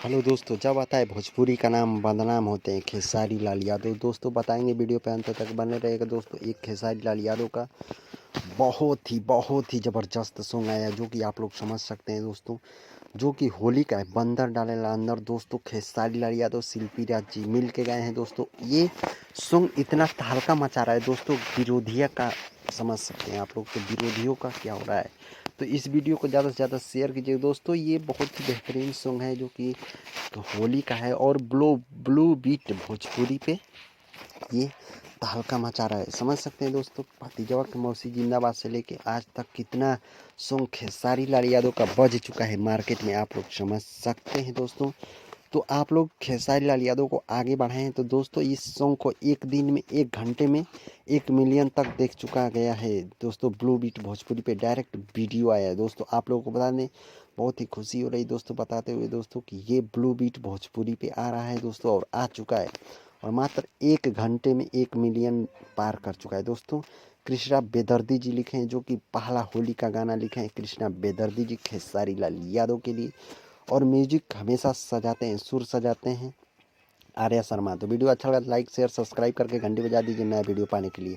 Hello दोस्तों, जब आता है भोजपुरी का नाम बदनाम होते हैं खेसारी लाल यादव। दोस्तों बताएंगे, वीडियो पे अंत तक बने रहेगा। दोस्तों एक खेसारी लाल यादव का बहुत ही ज़बरदस्त सॉन्ग आया, जो कि आप लोग समझ सकते हैं दोस्तों। जो कि होली का है, बंदर डालेला अंदर। दोस्तों खेसारी लाल यादव, शिल्पी राज जी मिल के गए हैं। दोस्तों ये सॉन्ग इतना तहलका मचा रहा है दोस्तों, विरोधिया का समझ सकते हैं आप लोग, तो विरोधियों का क्या हो रहा है। तो इस वीडियो को ज़्यादा से ज़्यादा शेयर कीजिए दोस्तों। ये बहुत ही बेहतरीन सॉन्ग है, जो कि होली का है और ब्लू बीट भोजपुरी पे ये तहलका मचा रहा है, समझ सकते हैं दोस्तों। भतीजवा के मौसी जिंदाबाद से लेके आज तक कितना सॉन्ग खेसारी लाल यादव का बज चुका है मार्केट में, आप लोग समझ सकते हैं दोस्तों। तो आप लोग खेसारी लाल यादव को आगे बढ़ाएं। तो दोस्तों इस सॉन्ग को एक दिन में, एक घंटे में 1 मिलियन तक देख चुका गया है दोस्तों। ब्लू बीट भोजपुरी पे डायरेक्ट वीडियो आया है दोस्तों। आप लोगों को बता दें, बहुत ही खुशी हो रही दोस्तों बताते हुए दोस्तों कि ये ब्लू बीट भोजपुरी पे आ रहा है दोस्तों, और आ चुका है, और मात्र 1 घंटे में 1 मिलियन पार कर चुका है दोस्तों। कृष्णा बेदर्दी जी लिखे हैं, जो कि पहला होली का गाना लिखे हैं कृष्णा बेदर्दी जी खेसारी लाल यादव के लिए। और म्यूजिक हमेशा सजाते हैं, सुर सजाते हैं आर्या शर्मा। तो वीडियो अच्छा लगा तो लाइक शेयर सब्सक्राइब करके घंटी बजा दीजिए नया वीडियो पाने के लिए।